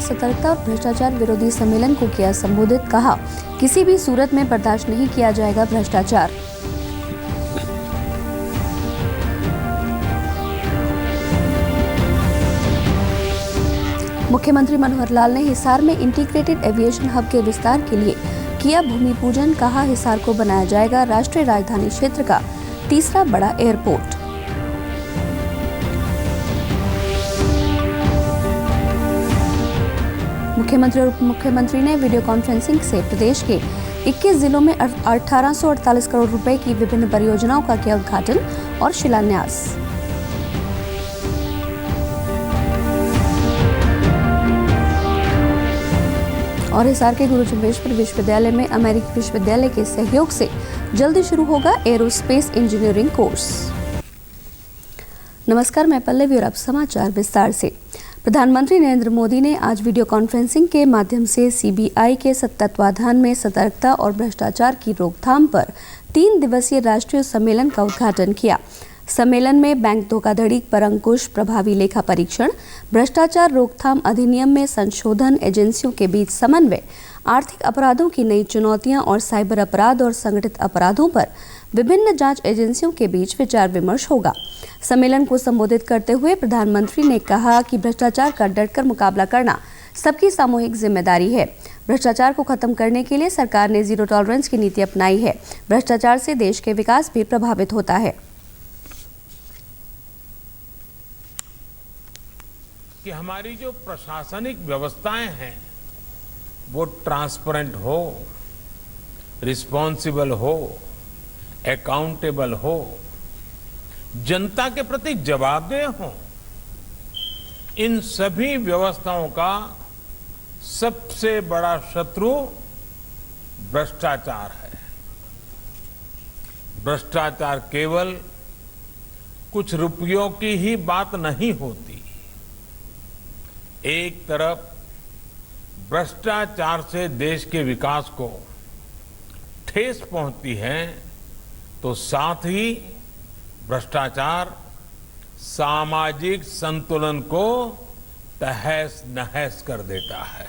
सतर्कता और भ्रष्टाचार विरोधी सम्मेलन को किया संबोधित। कहा, किसी भी सूरत में बर्दाश्त नहीं किया जाएगा भ्रष्टाचार। मुख्यमंत्री मनोहर लाल ने हिसार में इंटीग्रेटेड एविएशन हब के विस्तार के लिए किया भूमि पूजन। कहा, हिसार को बनाया जाएगा राष्ट्रीय राजधानी क्षेत्र का तीसरा बड़ा एयरपोर्ट। मुख्यमंत्री और उप मुख्यमंत्री ने वीडियो कॉन्फ्रेंसिंग से प्रदेश के 21 जिलों में 1848 करोड़ रुपए की विभिन्न परियोजनाओं का किया उद्घाटन और शिलान्यास। और हिसार के गुरु जम्भेश्वर विश्वविद्यालय में अमेरिकी विश्वविद्यालय के सहयोग से जल्दी शुरू होगा एरोस्पेस इंजीनियरिंग कोर्स। नमस्कार, मैं पल्लवी और अब समाचार विस्तार से। प्रधानमंत्री नरेंद्र मोदी ने आज वीडियो कॉन्फ्रेंसिंग के माध्यम से सीबीआई के तत्वाधान में सतर्कता और भ्रष्टाचार की रोकथाम पर 3 दिवसीय राष्ट्रीय सम्मेलन का उद्घाटन किया। सम्मेलन में बैंक धोखाधड़ी पर अंकुश, प्रभावी लेखा परीक्षण, भ्रष्टाचार रोकथाम अधिनियम में संशोधन, एजेंसियों के बीच समन्वय, आर्थिक अपराधों की नई चुनौतियां और साइबर अपराध और संगठित अपराधों पर विभिन्न जांच एजेंसियों के बीच विचार विमर्श होगा। सम्मेलन को संबोधित करते हुए प्रधानमंत्री ने कहा कि भ्रष्टाचार का डटकर मुकाबला करना सबकी सामूहिक जिम्मेदारी है। भ्रष्टाचार को खत्म करने के लिए सरकार ने जीरो टॉलरेंस की नीति अपनाई है। भ्रष्टाचार से देश के विकास भी प्रभावित होता है। कि हमारी जो प्रशासनिक व्यवस्थाएं हैं वो ट्रांसपेरेंट हो, रिस्पॉन्सिबल हो, अकाउंटेबल हो, जनता के प्रति जवाबदेह हो। इन सभी व्यवस्थाओं का सबसे बड़ा शत्रु भ्रष्टाचार है। भ्रष्टाचार केवल कुछ रुपयों की ही बात नहीं होती। एक तरफ भ्रष्टाचार से देश के विकास को ठेस पहुंचती है तो साथ ही भ्रष्टाचार सामाजिक संतुलन को तहस नहस कर देता है।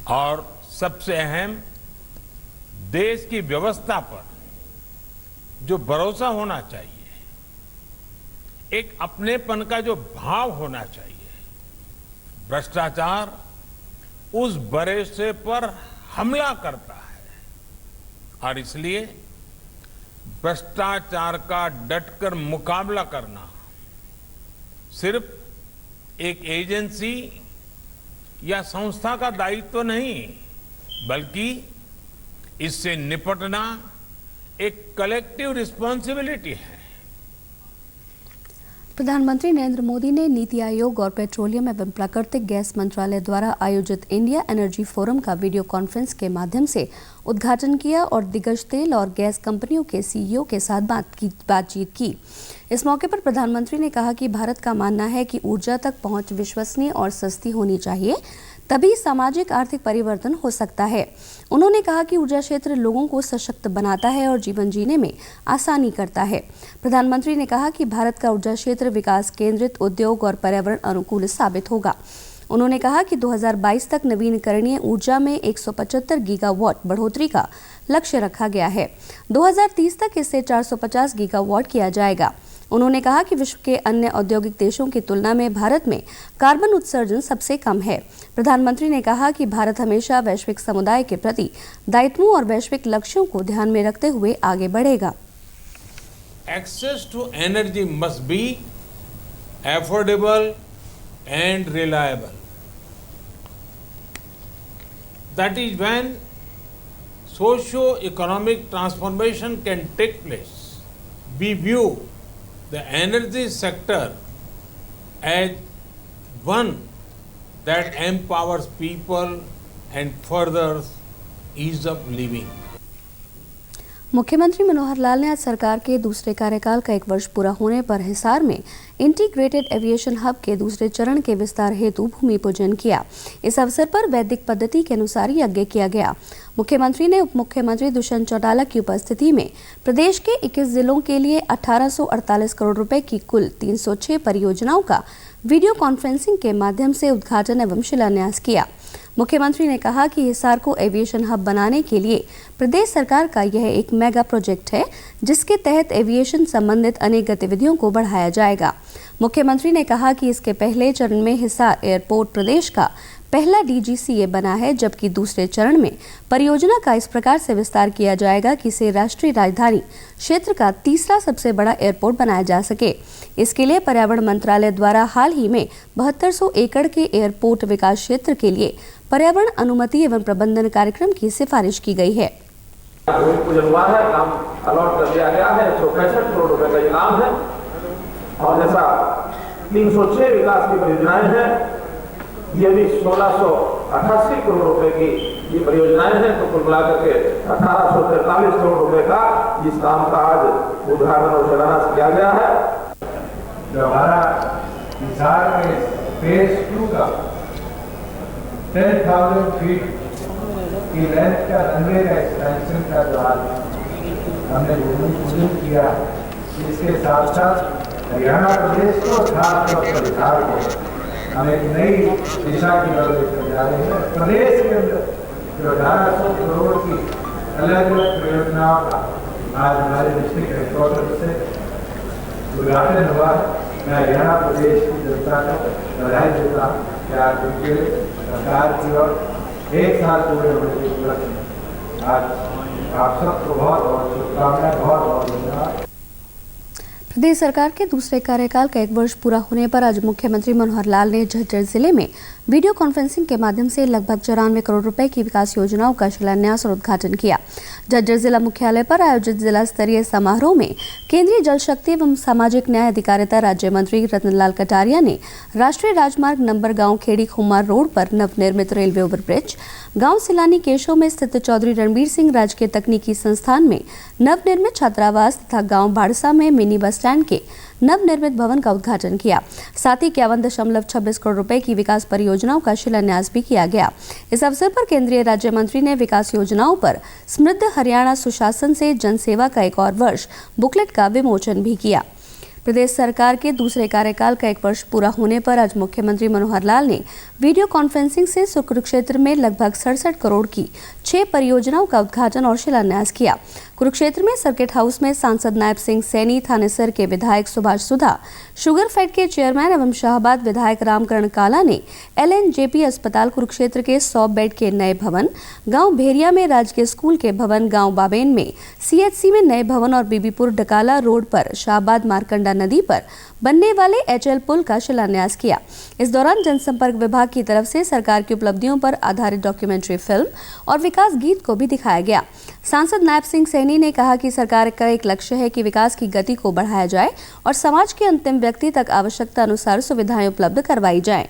और सबसे अहम, देश की व्यवस्था पर जो भरोसा होना चाहिए, एक अपनेपन का जो भाव होना चाहिए, भ्रष्टाचार उस भरोसे पर हमला करता है। और इसलिए भ्रष्टाचार का डटकर मुकाबला करना सिर्फ एक एजेंसी या संस्था का दायित्व नहीं, बल्कि इससे निपटना एक कलेक्टिव रिस्पॉन्सिबिलिटी है। प्रधानमंत्री नरेंद्र मोदी ने नीति आयोग और पेट्रोलियम एवं प्राकृतिक गैस मंत्रालय द्वारा आयोजित इंडिया एनर्जी फोरम का वीडियो कॉन्फ्रेंस के माध्यम से उद्घाटन किया और दिग्गज तेल और गैस कंपनियों के सीईओ के साथ बातचीत की। इस मौके पर प्रधानमंत्री ने कहा कि भारत का मानना है कि ऊर्जा तक पहुंच विश्वसनीय और सस्ती होनी चाहिए, तभी सामाजिक आर्थिक परिवर्तन हो सकता है। उन्होंने कहा कि ऊर्जा क्षेत्र लोगों को सशक्त बनाता है और जीवन जीने में आसानी करता है। प्रधानमंत्री ने कहा कि भारत का ऊर्जा क्षेत्र विकास केंद्रित, उद्योग और पर्यावरण अनुकूल साबित होगा। उन्होंने कहा कि 2022 तक नवीनकरणीय ऊर्जा में 175 गीगावाट बढ़ोतरी का लक्ष्य रखा गया है। 2030 तक इसे 450 गीगावाट किया जाएगा। उन्होंने कहा कि विश्व के अन्य औद्योगिक देशों की तुलना में भारत में कार्बन उत्सर्जन सबसे कम है। प्रधानमंत्री ने कहा कि भारत हमेशा वैश्विक समुदाय के प्रति दायित्वों और वैश्विक लक्ष्यों को ध्यान में रखते हुए आगे बढ़ेगा। Access to energy must be affordable and reliable. That is when socio-economic transformation can take place. We view the energy sector as one that empowers people and furthers ease of living. मुख्यमंत्री मनोहर लाल ने आज सरकार के दूसरे कार्यकाल का 1 वर्ष पूरा होने पर हिसार में इंटीग्रेटेड एविएशन हब के दूसरे चरण के विस्तार हेतु भूमि पूजन किया। इस अवसर पर वैदिक पद्धति के अनुसार यज्ञ किया गया। मुख्यमंत्री ने उप मुख्यमंत्री दुष्यंत चौटाला की उपस्थिति में प्रदेश के 21 जिलों के लिए 1848 करोड़ रुपए की कुल 306 परियोजनाओं का वीडियो कॉन्फ्रेंसिंग के माध्यम से उद्घाटन एवं शिलान्यास किया। मुख्यमंत्री ने कहा कि हिसार को एविएशन हब बनाने के लिए प्रदेश सरकार का यह एक मेगा प्रोजेक्ट है, जिसके तहत एविएशन संबंधित अनेक गतिविधियों को बढ़ाया जाएगा। मुख्यमंत्री ने कहा कि इसके पहले चरण में हिसार एयरपोर्ट प्रदेश का पहला DGCA बना है, जबकि दूसरे चरण में परियोजना का इस प्रकार से विस्तार किया जाएगा कि इसे राष्ट्रीय राजधानी क्षेत्र का तीसरा सबसे बड़ा एयरपोर्ट बनाया जा सके। इसके लिए पर्यावरण मंत्रालय द्वारा हाल ही में 7200 एकड़ के एयरपोर्ट विकास क्षेत्र के लिए पर्यावरण अनुमति एवं प्रबंधन कार्यक्रम की सिफारिश की गई है। हुआ है, काम अलॉट कर दिया गया है, 165 करोड़ रुपए का ये काम है। और जैसा 306 विकास की परियोजनाएं हैं, ये भी 1688 करोड़ रुपए की ये परियोजनाएं हैं, तो कुल मिलाकर के 1843 करोड़ रुपए का इस काम का आज उद्घाटन और शिलान्यास किया गया है। जो हमारा हिसार में फेज 2 का 10,000 फीट की लेंथ का रनवे का एक्सपेंशन का जो आज हमने भूमि पूजन किया, इसके साथ साथ हरियाणा प्रदेश को खासतौर पर हिसार को हम एक नई दिशा की ओर लेकर जा रहे हैं। प्रदेश के अंदर जो 1800 करोड़ की अलग अलग परियोजनाओं का आज हमारे डिस्ट्रिक्ट हेडक्वार्टर से उद्घाटन हुआ है। मैं हरियाणा प्रदेश की जनता को बधाई देता हूँ कि आज उनके सरकार की ओर 1 साल पूरे होने के उपलक्ष्य आज आप सबको बहुत बहुत शुभकामनाएं, बहुत बहुत धन्यवाद। प्रदेश सरकार के दूसरे कार्यकाल का 1 वर्ष पूरा होने पर आज मुख्यमंत्री मनोहर लाल ने झज्जर जिले में वीडियो कॉन्फ्रेंसिंग के माध्यम से लगभग 94 करोड़ रुपए की विकास योजनाओं का शिलान्यास और उद्घाटन किया। झज्जर जिला मुख्यालय पर आयोजित जिला स्तरीय समारोह में केंद्रीय जल शक्ति एवं सामाजिक न्याय अधिकारिता राज्य मंत्री रतनलाल कटारिया ने राष्ट्रीय राजमार्ग नंबर गांव खेड़ी खुमार रोड पर नवनिर्मित रेलवे ओवरब्रिज, गांव सिलानी केशव में स्थित चौधरी रणबीर सिंह राजकीय तकनीकी संस्थान में नवनिर्मित छात्रावास तथा गांव बाड़सा में मिनी बस स्टैंड के नवनिर्मित भवन का उद्घाटन किया। साथ ही 51.26 करोड़ रुपए की विकास परियोजनाओं का शिलान्यास भी किया गया। इस अवसर पर केंद्रीय राज्य मंत्री ने विकास योजनाओं पर समृद्ध हरियाणा सुशासन से जनसेवा का एक और वर्ष बुकलेट का विमोचन भी किया। प्रदेश सरकार के दूसरे कार्यकाल का 1 वर्ष पूरा होने पर आज मुख्यमंत्री मनोहर लाल ने वीडियो कॉन्फ्रेंसिंग से कुरुक्षेत्र में लगभग 67 करोड़ की 6 परियोजनाओं का उद्घाटन और शिलान्यास किया। कुरुक्षेत्र में सर्किट हाउस में सांसद नायब सिंह सैनी, थानेसर के विधायक सुभाष सुधा, शुगर फैड के चेयरमैन एवं शाहबाद विधायक रामकरण काला ने LNJP अस्पताल कुरुक्षेत्र के 100 बेड के नए भवन, गांव भेरिया में राजकीय स्कूल के भवन, गांव बाबेन में CHC में नए भवन और बीबीपुर डकाला रोड पर शाहबाद मारकंडा नदी पर बनने वाले HL पुल का शिलान्यास किया। इस दौरान जनसंपर्क विभाग की तरफ से सरकार की उपलब्धियों पर आधारित डॉक्यूमेंट्री फिल्म और विकास गीत को भी दिखाया गया। सांसद नायब सिंह सैनी ने कहा कि सरकार का एक लक्ष्य है कि विकास की गति को बढ़ाया जाए और समाज के अंतिम व्यक्ति तक आवश्यकता अनुसार सुविधाएं उपलब्ध करवाई जाएं।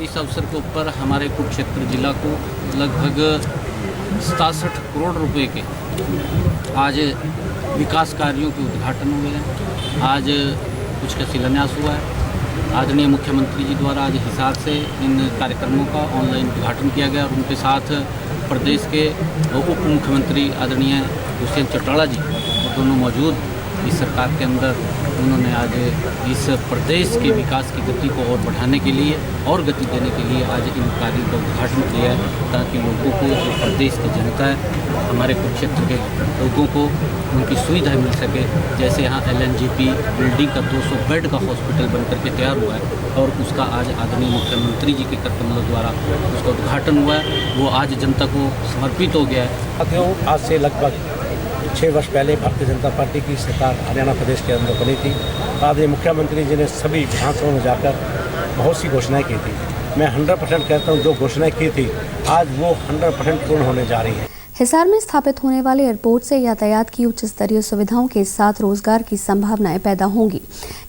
इस अवसर के ऊपर हमारे कुरुक्षेत्र जिला को लगभग 67 करोड़ रुपए के आज विकास कार्यों के उद्घाटन हुए हैं। आज कुछ का शिलान्यास हुआ है। आदरणीय मुख्यमंत्री जी द्वारा आज हिसार से इन कार्यक्रमों का ऑनलाइन उद्घाटन किया गया और उनके साथ प्रदेश के उप मुख्यमंत्री आदरणीय दुष्यंत चौटाला जी दोनों मौजूद इस सरकार के अंदर उन्होंने आज इस प्रदेश के विकास की गति को और बढ़ाने के लिए और गति देने के लिए आज इन कार्यों का उद्घाटन किया है, ताकि लोगों को, जो प्रदेश की जनता है, हमारे कुरुक्षेत्र के लोगों को उनकी सुविधा मिल सके। जैसे यहाँ LNJP बिल्डिंग का 200 बेड का हॉस्पिटल बनकर के तैयार हुआ है और उसका आज आदरणीय मुख्यमंत्री जी के कदमों द्वारा उसका उद्घाटन हुआ है, वो आज जनता को समर्पित हो गया है। आज से लगभग 6 वर्ष पहले भारतीय जनता पार्टी की सरकार हरियाणा प्रदेश के अंदर बनी थी। आदरणीय मुख्यमंत्री जी ने सभी विधानसभा में जाकर बहुत सी घोषणाएं की थी। मैं 100% कहता हूं, जो घोषणाएं की थी आज वो 100% पूर्ण होने जा रही है। हिसार में स्थापित होने वाले एयरपोर्ट से यातायात की उच्च स्तरीय सुविधाओं के साथ रोजगार की संभावनाएं पैदा होंगी।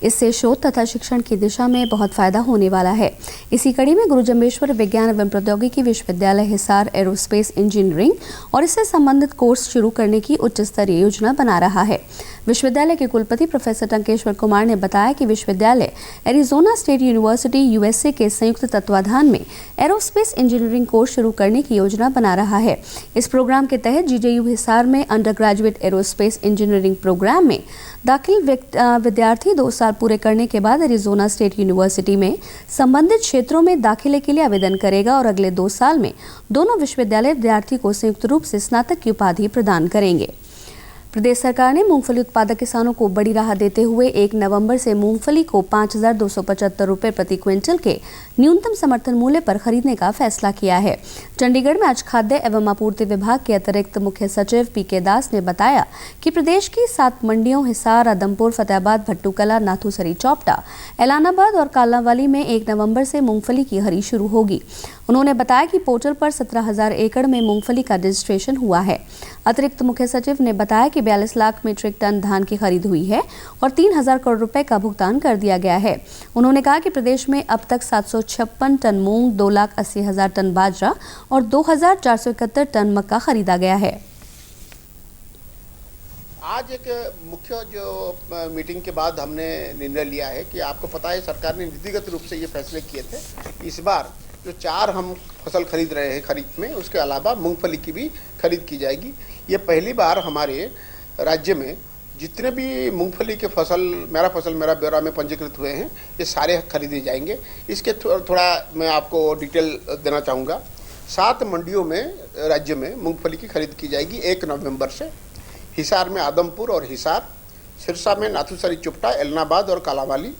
इससे शोध तथा शिक्षण की दिशा में बहुत फायदा होने वाला है। इसी कड़ी में गुरु जम्बेश्वर विज्ञान एवं प्रौद्योगिकी विश्वविद्यालय हिसार एरोस्पेस इंजीनियरिंग और इससे संबंधित कोर्स शुरू करने की उच्च स्तरीय योजना बना रहा है। विश्वविद्यालय के कुलपति प्रोफेसर टंकेश्वर कुमार ने बताया कि विश्वविद्यालय एरिजोना स्टेट यूनिवर्सिटी यूएसए के संयुक्त तत्वाधान में एरोस्पेस इंजीनियरिंग कोर्स शुरू करने की योजना बना रहा है। इस प्रोग्राम के तहत जीजेयू हिसार में undergraduate aerospace engineering programme में दाखिल विद्यार्थी 2 साल पूरे करने के बाद एरिजोना स्टेट यूनिवर्सिटी में संबंधित क्षेत्रों में दाखिले के लिए आवेदन करेगा और अगले 2 साल में दोनों विश्वविद्यालय विद्यार्थी को संयुक्त रूप से स्नातक की उपाधि प्रदान करेंगे। प्रदेश सरकार ने मूंगफली उत्पादक किसानों को बड़ी राहत देते हुए 1 नवंबर से मूंगफली को 5,275 रुपये प्रति क्विंटल के न्यूनतम समर्थन मूल्य पर खरीदने का फैसला किया है। चंडीगढ़ में आज खाद्य एवं आपूर्ति विभाग के अतिरिक्त मुख्य सचिव पीके दास ने बताया कि प्रदेश की 7 मंडियों हिसार, आदमपुर, फतेहाबाद, भट्टूकला, नाथूसरी चौपटा, एलानाबाद और कालांवाली में 1 नवंबर से मूंगफली की खरीद शुरू होगी। उन्होंने बताया कि पोर्टल पर 17,000 एकड़ में मूंगफली का रजिस्ट्रेशन हुआ है। अतिरिक्त मुख्य सचिव ने बताया कि 42 लाख मीट्रिक टन धान की खरीद हुई है और 3,000 करोड़ रुपए का भुगतान कर दिया गया है। उन्होंने कहा कि प्रदेश में अब तक 756 टन मूंग, 2,80,000 टन बाजरा और 2,471 टन मक्का खरीदा गया है। आज एक मुख्य जो मीटिंग के बाद हमने निर्णय लिया है कि आपको पता है सरकार ने नीतिगत रूप से ये फैसले किए थे। इस बार जो 4 हम फसल खरीद रहे हैं खरीफ में, उसके अलावा मूंगफली की भी खरीद की जाएगी। ये पहली बार हमारे राज्य में जितने भी मूंगफली के फसल मेरा ब्यौरा में पंजीकृत हुए हैं, ये सारे खरीदे जाएंगे। इसके थोड़ा मैं आपको डिटेल देना चाहूँगा। 7 मंडियों में राज्य में मूंगफली की खरीद की जाएगी 1 नवंबर से। हिसार में आदमपुर और हिसार, सिरसा में नाथूसरी चौपटा, एलनाबाद और कालांवाली,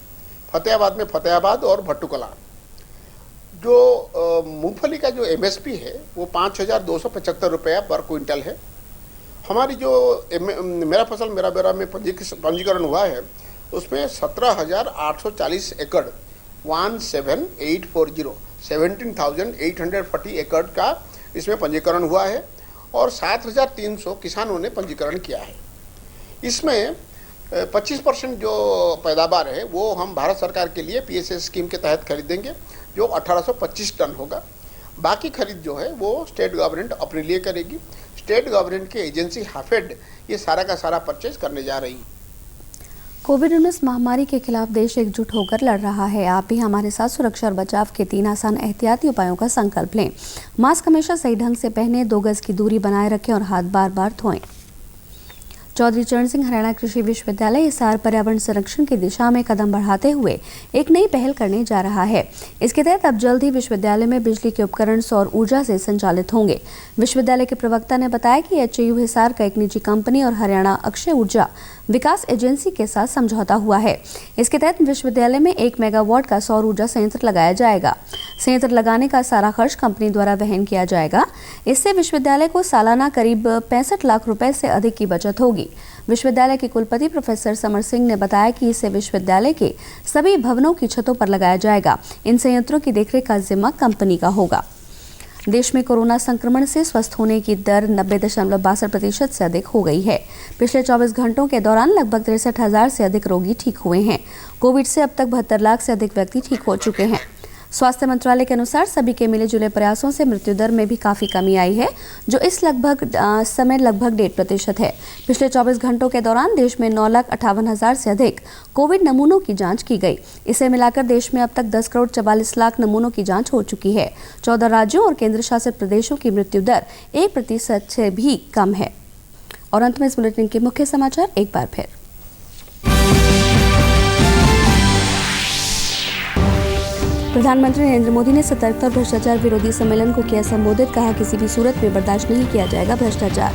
फतेहाबाद में फतेहाबाद और भट्टूकला। जो मूंगफली का जो एमएसपी है वो 5,275 रुपया पर क्विंटल है। हमारी जो मेरा फसल मेरा ब्यौरा में पंजीकरण हुआ है उसमें 17,840 एकड़ 17,840 एकड़ का इसमें पंजीकरण हुआ है और 7,300 किसानों ने पंजीकरण किया है। इसमें 25% जो पैदावार है वो हम भारत सरकार के लिए पीएसएस स्कीम के तहत खरीदेंगे, जो 1825 टन होगा। बाकी खरीद जो है वो स्टेट गवर्नमेंट अपने लिए करेगी। स्टेट गवर्नमेंट की एजेंसी हाफेड ये सारा का सारा परचेज करने जा रही है। कोविड-19 महामारी के खिलाफ देश एकजुट होकर लड़ रहा है। आप भी हमारे साथ सुरक्षा और बचाव के 3 आसान एहतियाती उपायों का संकल्प लें। मास्क हमेशा सही ढंग से पहनें, 2 गज की दूरी बनाए रखें और हाथ बार-बार धोएं। चौधरी चरण सिंह हरियाणा कृषि विश्वविद्यालय हिसार पर्यावरण संरक्षण की दिशा में कदम बढ़ाते हुए एक नई पहल करने जा रहा है। इसके तहत अब जल्द ही विश्वविद्यालय में बिजली के उपकरण सौर ऊर्जा से संचालित होंगे। विश्वविद्यालय के प्रवक्ता ने बताया कि एचएयू हिसार का एक निजी कंपनी और हरियाणा अक्षय ऊर्जा विकास एजेंसी के साथ समझौता हुआ है। इसके तहत विश्वविद्यालय में 1 मेगावाट का सौर ऊर्जा संयंत्र लगाया जाएगा। संयंत्र लगाने का सारा खर्च कंपनी द्वारा वहन किया जाएगा। इससे विश्वविद्यालय को सालाना करीब 65 लाख रुपए से अधिक की बचत होगी। विश्वविद्यालय के कुलपति प्रोफेसर समर सिंह ने बताया कि इसे विश्वविद्यालय के सभी भवनों की छतों पर लगाया जाएगा। इन संयंत्रों की देखरेख का जिम्मा कंपनी का होगा। देश में कोरोना संक्रमण से स्वस्थ होने की दर 90.62% से अधिक हो गई है। पिछले 24 घंटों के दौरान लगभग 63,000 से अधिक रोगी ठीक हुए हैं। कोविड से अब तक 72 लाख से अधिक व्यक्ति ठीक हो चुके हैं। स्वास्थ्य मंत्रालय के अनुसार सभी के मिले जुले प्रयासों से मृत्यु दर में भी काफी कमी आई है, जो इस समय लगभग 1.5% है। पिछले 24 घंटों के दौरान देश में 9,58,000 से अधिक कोविड नमूनों की जांच की गई। इसे मिलाकर देश में अब तक 10 करोड़ 44 लाख नमूनों की जांच हो चुकी है। 14 राज्यों और केंद्र शासित प्रदेशों की मृत्यु दर 1% से भी कम है। और अंत में इस बुलेटिन के मुख्य समाचार एक बार फिर। प्रधानमंत्री नरेंद्र मोदी ने सतर्कता और भ्रष्टाचार विरोधी सम्मेलन को किया संबोधित। कहा, किसी भी सूरत में बर्दाश्त नहीं किया जाएगा भ्रष्टाचार।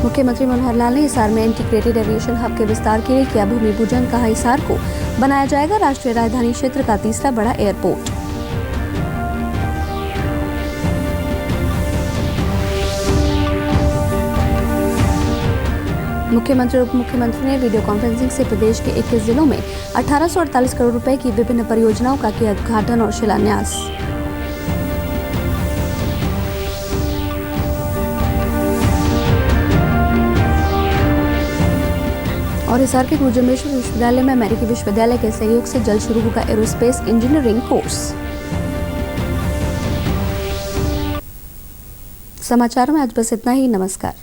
मुख्यमंत्री मनोहर लाल ने हिसार में इंटीग्रेटेड एविएशन हब के विस्तार के लिए किया भूमि पूजन। कहा, हिसार को बनाया जाएगा राष्ट्रीय राजधानी क्षेत्र का 3रा बड़ा एयरपोर्ट। मुख्यमंत्री और उप मुख्यमंत्री ने वीडियो कॉन्फ्रेंसिंग से प्रदेश के 21 जिलों में 1848 करोड़ रुपए की विभिन्न परियोजनाओं का किया उद्घाटन और शिलान्यास। और हिसार के गुरुजमेश्वर विश्वविद्यालय में अमेरिकी विश्वविद्यालय के सहयोग से जल्द शुरू होगा एरोस्पेस इंजीनियरिंग कोर्स। समाचार में आज बस इतना ही। नमस्कार।